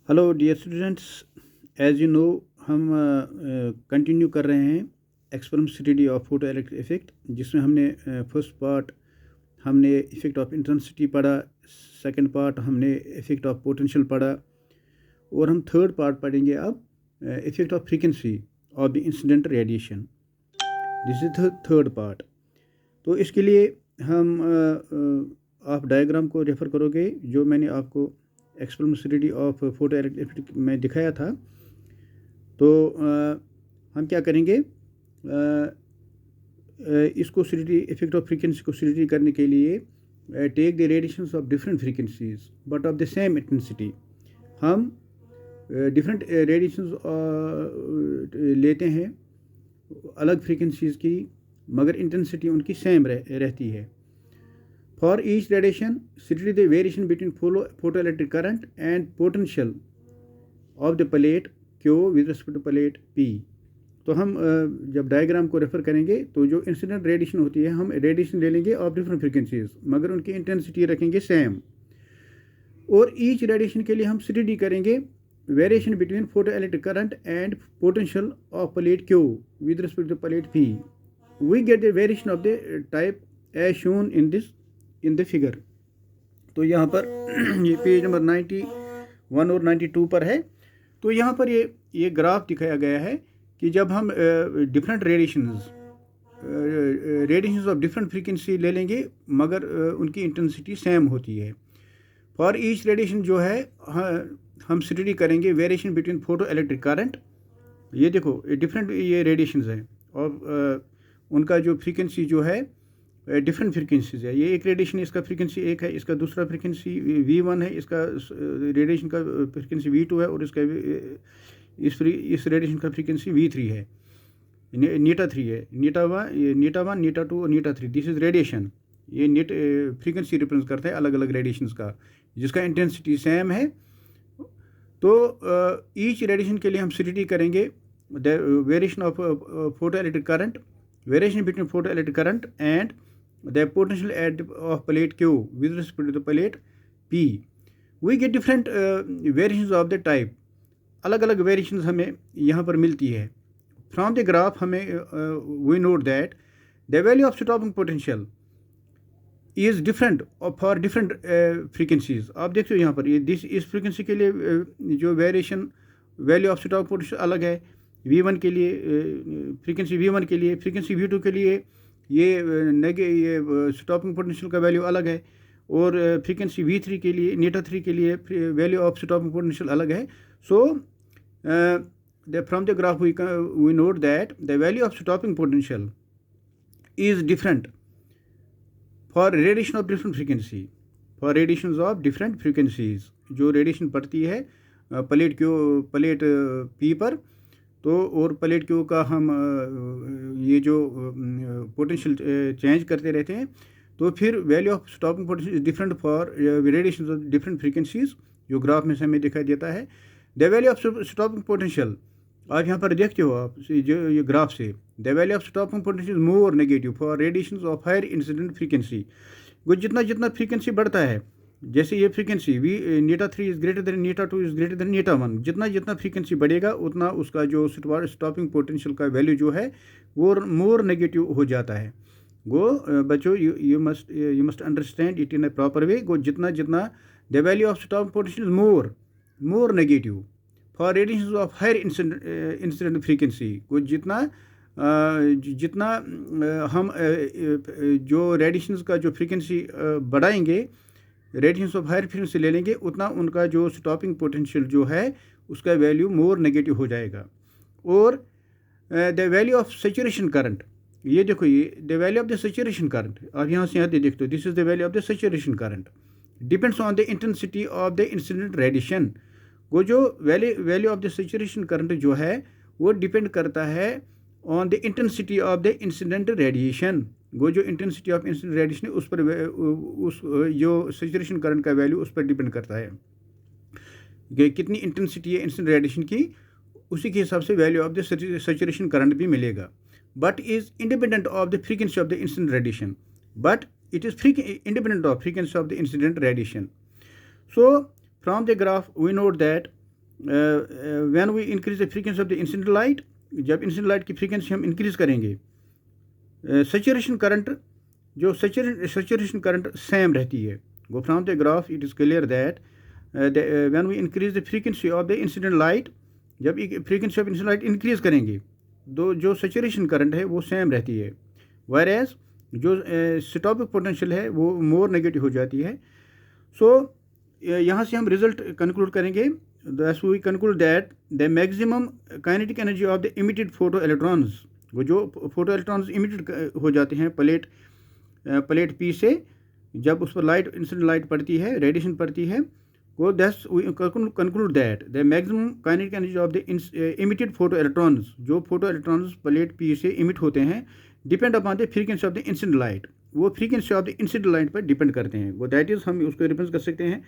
Hello dear students, as you know हम continue कर रहे हैं experiment study of photo electric effect, जिसमें हमने फर्स्ट पार्ट हमने इफेक्ट ऑफ इंटेंसिटी पढ़ा, सेकंड पार्ट हमने इफेक्ट ऑफ पोटेंशियल पढ़ा और हम थर्ड पार्ट पढ़ेंगे अब effect of frequency of the incident radiation. This is third part. तो इसके लिए हम आप डायग्राम को रेफ़र करोगे जो मैंने आपको experiment study of photo electric effect में दिखाया था। तो हम क्या करेंगे, इसको स्टडी इफेक्ट ऑफ फ्रीक्वेंसी को स्टडी करने के लिए take the radiations of different frequencies but of the same intensity. हम डिफरेंट रेडिएशंस लेते हैं अलग फ्रीक्वेंसीज की, मगर इंटेंसिटी उनकी सेम रहती है। For each radiation, study the variation between photoelectric current and potential of the plate Q with respect to plate P। तो हम जब डायग्राम को रेफर करेंगे तो जो इंसिडेंट रेडिएशन होती है, हम रेडिएशन ले लेंगे ऑफ डिफरेंट फ्रीक्वेंसीज, मगर उनकी इंटेंसिटी रखेंगे सेम। और ईच रेडिएशन के लिए हम स्टडी करेंगे variation between photoelectric current and potential of plate Q with respect to plate P। We get the variation of the type as shown in the figure। तो यहाँ पर ये पेज नंबर 91 और 92 पर है। तो यहाँ पर ये ग्राफ दिखाया गया है कि जब हम different radiations of different frequency ले लेंगे, मगर उनकी इंटेंसिटी सेम होती है। फॉर ईच रेडिएशन जो है हम स्टडी करेंगे variation between photo electric current. ये देखो डिफरेंट ये रेडिएशंस हैं और उनका जो फ्रीक्वेंसी जो है डिफरेंट फ्रीक्वेंसीज है। ये एक रेडिएशन, इसका फ्रीक्वेंसी एक है, इसका दूसरा फ्रीक्वेंसी V1 है, इसका रेडिएशन का फ्रीक्वेंसी V2 है और इसका इस रेडिएशन का फ्रीक्वेंसी V3 है, नीटा 3 है, नीटा 1, नीटा 2 और नीटा 3। This is radiation. ये नीट फ्रीक्वेंसी रिप्रेजेंट करता है अलग अलग रेडिएशंस का, जिसका इंटेंसिटी सेम है। तो ईच रेडिएशन के लिए हम स्टडी करेंगे the variation of photo electric current, variation between photo electric current and the potential of plate Q with respect to the plate P। We get different variations of the type। अलग अलग variations हमें यहाँ पर मिलती है। From the graph हमें we note that the value of stopping potential is different for different frequencies। आप देखते हो यहाँ पर इस फ्रीक्वेंसी के लिए जो variation value of stopping potential अलग है। V1 के लिए फ्रीक्वेंसी V1 के लिए, फ्रीक्वेंसी V2 के लिए ये स्टॉपिंग पोटेंशियल का वैल्यू अलग है, और फ्रीक्वेंसी V3 के लिए, नीटा 3 के लिए वैल्यू ऑफ स्टॉपिंग पोटेंशियल अलग है। So from the graph we note that the value of stopping potential is different for radiation of different frequency, for radiation of different frequencies. जो रेडिएशन पड़ती है plate P पर, तो और plate Q का हम ये जो पोटेंशियल चेंज करते रहते हैं, तो फिर value of stopping potential is different for radiation of different frequencies, जो ग्राफ में से हमें दिखाई देता है। The value of stopping potential, आप यहाँ पर देखते हो आप जो ये ग्राफ से, the value of stopping potential more negative for radiation of higher incident frequency. वो जितना फ्रीक्वेंसी बढ़ता है, जैसे ये फ्रीक्वेंसी नीटा 3 इज़ ग्रेटर देन नीटा 2 इज़ ग्रेटर देन नीटा 1, जितना फ्रीक्वेंसी बढ़ेगा उतना उसका जो स्टॉपिंग पोटेंशियल का वैल्यू जो है वो मोर नेगेटिव हो जाता है। बच्चों you must understand it in a proper way. जितना the value of stopping potential more negative for radiation of higher incident frequency. जितना हम जो रेडिएशन का जो फ्रीक्वेंसी बढ़ाएंगे, रेडिएशन ऑफ हायर फ्रीक्वेंसी ले लेंगे, उतना उनका जो स्टॉपिंग पोटेंशियल जो है उसका वैल्यू मोर नेगेटिव हो जाएगा। और the value of saturation current, ये देखो ये the value of the saturation current, आप यहाँ से देखते हो, this is the value of the saturation current depends on the intensity of the incident radiation. वो जो value of the saturation current जो है वो डिपेंड करता है on the intensity of the incident radiation. वो जो इंटेंसिटी ऑफ इंसिडेंट रेडिएशन है उस पर उस जो सैचुरेशन करंट का वैल्यू उस पर डिपेंड करता है कि कितनी इंटेंसिटी है इंसिडेंट रेडिएशन की, उसी के हिसाब से value of the saturation current भी मिलेगा। But is independent of the frequency of the incident radiation, but it is independent of frequency of the incident radiation। So from the graph we note that when we increase the frequency of the incident light, जब incident light की frequency हम increase करेंगे, saturation current, जो saturation current same रहती है। Go from the graph it is clear that when we increase the frequency of the incident light, जब frequency of incident light increase करेंगे जो saturation current है वो सेम रहती है, वेयर एज जो स्टॉपिंग पोटेंशियल है वो मोर नेगेटिव हो जाती है। सो यहाँ से हम रिजल्ट कंक्लूड करेंगे, thus we conclude that the maximum kinetic energy of the emitted photoelectrons, वो जो फोटो इलेक्ट्रॉन्स इमिटेड हो जाते हैं प्लेट पी से, जब उस पर लाइट इंसिडेंट लाइट पड़ती है, रेडिएशन पड़ती है, वो thus we conclude that the maximum kinetic energy of the emitted photo electrons, जो फोटो इलेक्ट्रॉन्स प्लेट पी से इमिट होते हैं, depend upon the frequency of the incident light, वो frequency of the incident light पर depend करते हैं। वो that is हम उसको रिप्रेजेंट कर सकते हैं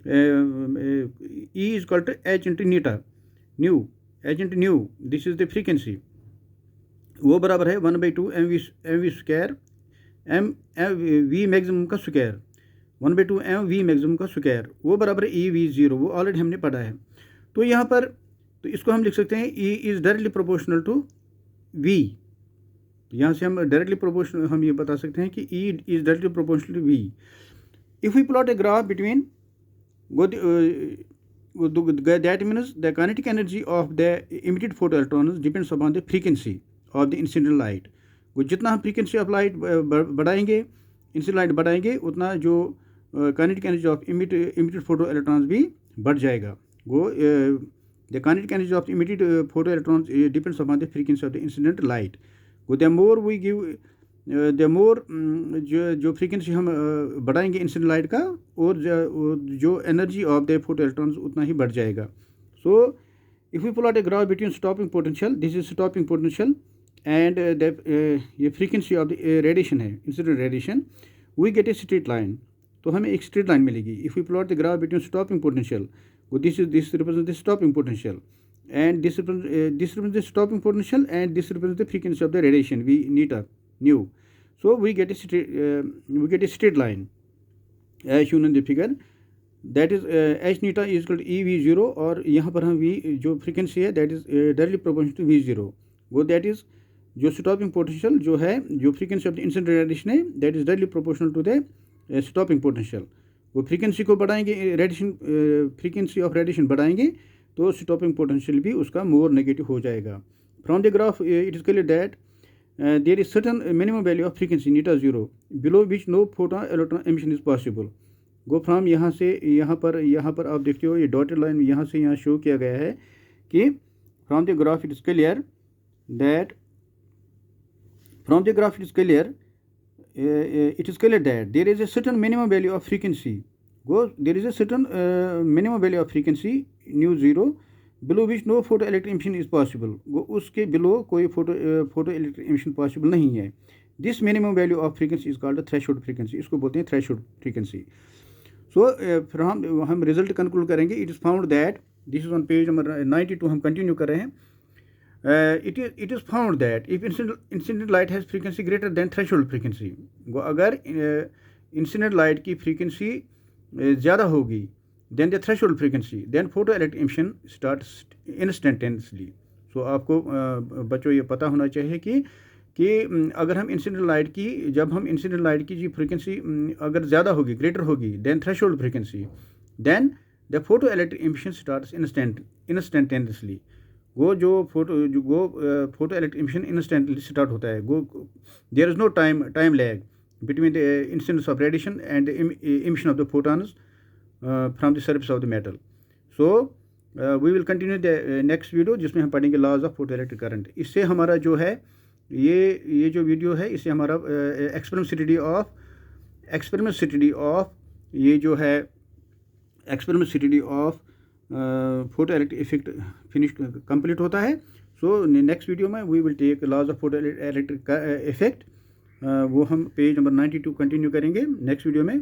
E is equal to h into neta nu, h into nu, this is the frequency, वो बराबर है 1/2 mv square M V maximum का स्क्वायर, 1/2 mv मैक्सिमम का स्क्वायर, वो बराबर है EV0, वो ऑलरेडी हमने पढ़ा है। तो यहाँ पर तो इसको हम लिख सकते हैं E is directly proportional to V, तो यहाँ से हम डायरेक्टली प्रोपोर्शनल हम ये बता सकते हैं कि E is directly proportional to V। If we plot a graph between that means the kinetic energy of the emitted photoelectrons depends upon the frequency of the incident light। वो जितना हम frequency of light बढ़ाएंगे, incident light बढ़ाएंगे, उतना जो kinetic energy of emitted photoelectrons भी बढ़ जाएगा। वो the kinetic energy of emitted photoelectrons depends upon the frequency of the incident light। वो the more we give the more जो फ्रीक्वेंसी हम बढ़ाएंगे इंसिडेंट लाइट का, और जो energy of the photo electrons उतना ही बढ़ जाएगा। So if we plot a graph between stopping potential, this is stopping potential, and ये फ्रीक्वेंसी ऑफ द रेडिएशन है, incident radiation, we get a straight line, तो हमें एक स्ट्रेट लाइन मिलेगी। If we plot the graph between stopping potential, this represent the stopping potential, and this represents the stopping potential, and this represents the frequency of the radiation V neta nu. So we get a straight line as shown in the figure, that is h neta is equal to EV0, और यहाँ पर हम V जो frequency है that is directly proportional to V0, वो that is जो stopping potential जो है, जो frequency of the incident radiation है, that is directly proportional to the stopping potential। वो frequency को बढ़ाएंगे, रेडिएशन frequency of radiation बढ़ाएंगे, तो स्टॉपिंग पोटेंशियल भी उसका मोर नेगेटिव हो जाएगा। From the graph it is clear that there is certain minimum value of frequency नीटा 0 below which no photo electron emission is possible. Go from यहाँ से यहाँ पर आप देखते हो ये डॉटेड लाइन यहाँ से यहाँ शो किया गया है कि from the graph it is clear that there is a certain minimum value of frequency, there is a certain minimum value of frequency nu 0 below which no photoelectric emission is possible। वो उसके below कोई photoelectric emission possible नहीं है। This minimum value of frequency is called the threshold frequency, इसको बोलते हैं threshold frequency। So फिर हम result conclude करेंगे। It is found that this is on page number 92, हम continue कर रहे हैं। It is found that if incident light has frequency greater than threshold frequency, अगर incident light की frequency ज़्यादा होगी than the threshold frequency, then photo electric emission starts instantaneously. So आपको बच्चों ये पता होना चाहिए कि अगर हम इंसिडेंट लाइट की जब हम इंसिडेंट लाइट की जी फ्रीक्वेंसी अगर ज़्यादा होगी, ग्रेटर होगी than threshold frequency, then the photo electric emission starts instantaneously. वो photo electric emission instantly start होता है। There is no time lag between the incidence of radiation and the emission of the photons from the surface of the metal। So we will continue the next video जिसमें हम पढ़ेंगे laws of photoelectric current। इससे हमारा जो है ये जो video है इससे हमारा एक्सपेरिमेंट स्टडी ऑफ ये जो है experiment study of photo electric effect finish complete होता है। सो नेक्स्ट वीडियो में we will take laws of photo electric effect, वो हम पेज नंबर 92 कंटिन्यू करेंगे नेक्स्ट वीडियो में।